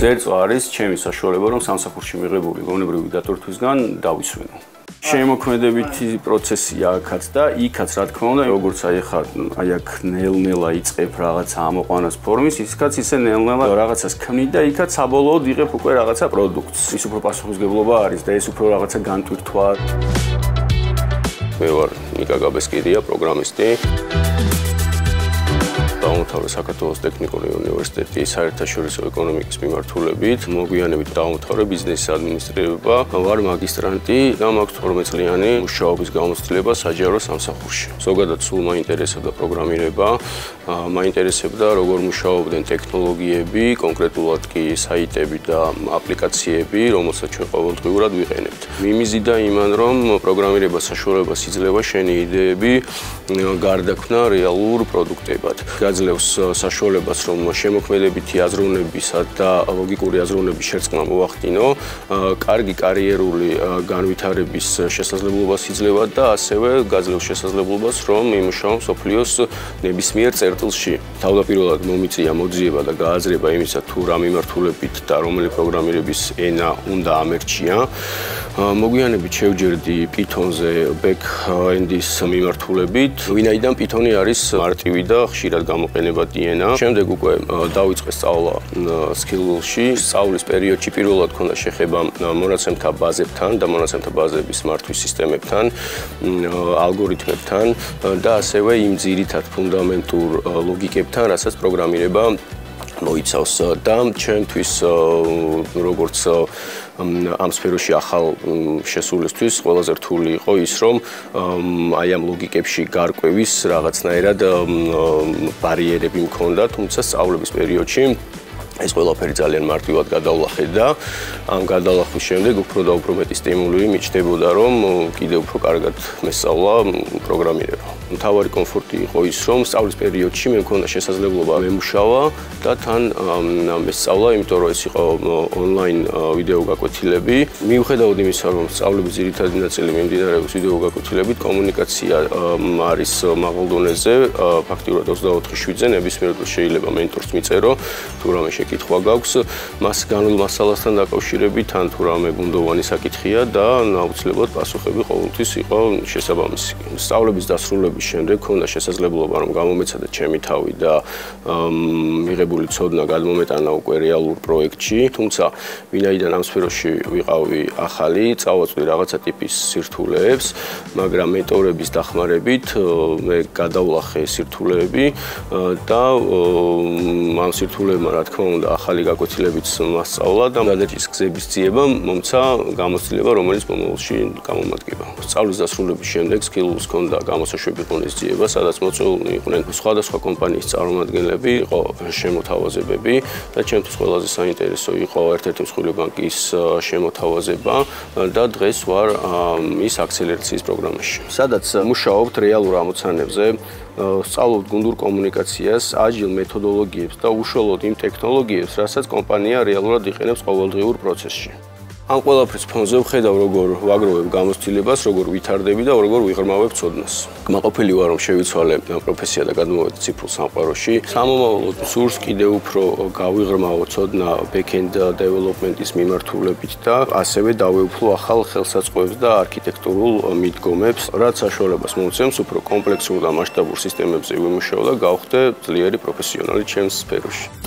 ზერწვა არის ჩემი საშუალება, რომ სამსახურში მიღებული გონებრივი დატვირთვისგან დავისვენო. შემოქმედებითი პროცესია აქაც და იქაც რა თქმა უნდა, როგორც აი აქ ნელ-ნელა იწყებ რაღაცა ამოყვანას ფორმის, ისიც ისე ნელ-ნელა რაღაცას ქმნი და იქაც საბოლოოდ იღებ უკვე რაღაცა პროდუქტს. ის უფრო პასუხისმგებლობა არის და ეს უფრო რაღაცა განტვირთვა. მე ვარ ნიკა გაბესკირია, პროგრამისტი. დაუმთავრე საქართველოს ტექნიკური უნივერსიტეტი საერთაშორისო ეკონომიკის მიმართულებით, მოგვიანებით დაუმთავრე ბიზნესის ადმინისტრირება, ვარ მაგისტრანტი და მაქვს 12 წლიანი მუშაობის გამოცდილება საჯარო სამსახურში. ზოგადად სულ მაინტერესებდა პროგრამირება, მაინტერესებდა როგორ მუშაობდნენ ტექნოლოგიები, კონკრეტულად კი საიტები და აპლიკაციები, რომელსაც ჩვენ ყოველდღიურად ვიყენებთ. მიმიზიდა იმან, რომ პროგრამირება საშუალებას იძლევა შენი იდეები გარდაქმნა რეალურ პროდუქტებად. გაძლევს საშუალებას, რომ შემოქმედებითი აზროვნებისა და ლოგიკური აზროვნების შერწყმა მოახდინო, კარგი კარიერული განვითარების შესაძლებლობას იძლევა და ასევე გაძლევს შესაძლებლობას, რომ იმუშაო მსოფლიოს ნებისმიერ წერტილში. თავდაპირველად მომიწია მოძიება და გააზრება იმისა, თუ რა მიმართულებით და რომელი პროგრამირების ენა უნდა ამერჩია. მოგვიანებით შევჯერდი Python-ზე back-end-ის მიმართულებით, ვინაიდან Python-ი არის მარტივი და ხშირად გამოყენებადი ენა. შემდეგ უკვე დავიწყე სწავლა Skill-ში. სწავლის პერიოდში პირველად ჰქონდა შეხება მონაცემთა ბაზებთან და მონაცემთა ბაზების მართვის სისტემებთან, ალგორითმებთან და ასევე იმ ძირითად ფუნდამენტურ ლოგიკებთან, რასაც პროგრამირება მოიცავს და ჩვენთვის როგორც ამ სფეროში ახალ შესულისთვის ყველაზე რთული იყო ის, რომ აი ამ ლოგიკებში გარკვევის რაღაცნაირად ბარიერები მქონდა, თუმცა სწავლების პერიოდში ეს ყველაფერი ძალიან მარტივად გადავლახე და ამ გადალახვის შემდეგ უფრო და უფრო მეტი სტიმული მიჩნდებოდა, რომ კიდევ უფრო კარგად მესწავლა პროგრამირება. მთავარი კომფორტი იყო ის, რომ სწავლის პერიოდში მე მქონდა შესაძლებლობა მემუშავა და თან მესწავლა, იმიტომ რომ ეს იყო ონლაინ ვიდეო გაკვეთილები. მიუხედავად იმისა, რომ სწავლების ძირითადი ნაწილი მიმდინარეობს ვიდეო გაკვეთილებით, კომუნიკაცია არის მაღალ დონეზე, ფაქტიურად 24/7-ზე ნებისმიერ დროს შეიძლება მენტორს მიწერო, თუ რამე შეკითხვა გაქვს, მას განულ მასალასთან დაკავშირებით, ან თუ რამე ბუნდოვანი საკითხია და აუცილებლად პასუხები ყოველთვის იყო შესაბამისი. სწავლების დასრულების შემდეგ ჰქონდა შესაძლებლობა, რომ გამომეცადე ჩემი თავი და მიღებული ცოდნა გადმომეტანა უკვე რეალურ პროექტში, თუმცა ვინაიდან ამ სფეროში ვიყავი ახალი, წავაწვდი რაღაცა ტიპის სირთულეებს, მაგრამ მენტორების დახმარებით მე გადავლახე სირთულეები და ამ სირთულეებმა რა თქმა უნდა ახალი გაკვეთილებიც მასწავლა და გადაჭრის გზების ძიება მომცა გამოცდილება, რომელიც მომავალში გამომადგება. სწავლის დასრულების შემდეგ Skills ჰქონდა გამოსაშვები ღონისძიება, სადაც მოწვეულნი იყვნენ სხვადასხვა კომპანიის წარმომადგენლები, იყო შემოთავაზებები და ჩემთვის ყველაზე საინტერესო იყო ერთ-ერთი მსხვილი ბანკის შემოთავაზება და დღეს ვარ ის აქცელერაციის პროგრამაში, სადაც მუშაობთ რეალურ ამოცანებზე, სწავლობთ გუნდურ კომუნიკაციას, აჯილ მეთოდოლოგიებს და უშუალოდ იმ ტექნოლოგიებს, რასაც კომპანია რეალურად იყენებს ყოველდღიურ პროცესში. ამ ყველაფრის ფონზე ვხედავ, როგორ ვაგროვებ გამოცდილებას, როგორ ვითარდები და როგორ ვიღრმავებ ცოდნას. კმაყოფილი ვარ, რომ შევიცვალე პროფესია და გადმოვედი ციფრულ სამყაროში. სამომავლოდ სურს კიდევ უფრო გავიღრმავო ცოდნა back-end development-ის მიმართულებით და ასევე დავეუფლო ახალ ხელსაწყოებს და არქიტექტურულ მიდგომებს, რაც საშუალებას მომცემს უფრო კომპლექსურ და მასშტაბურ სისტემებზე ვიმუშაო და გავხდე ძლიერი პროფესიონალი ჩემს სფეროში.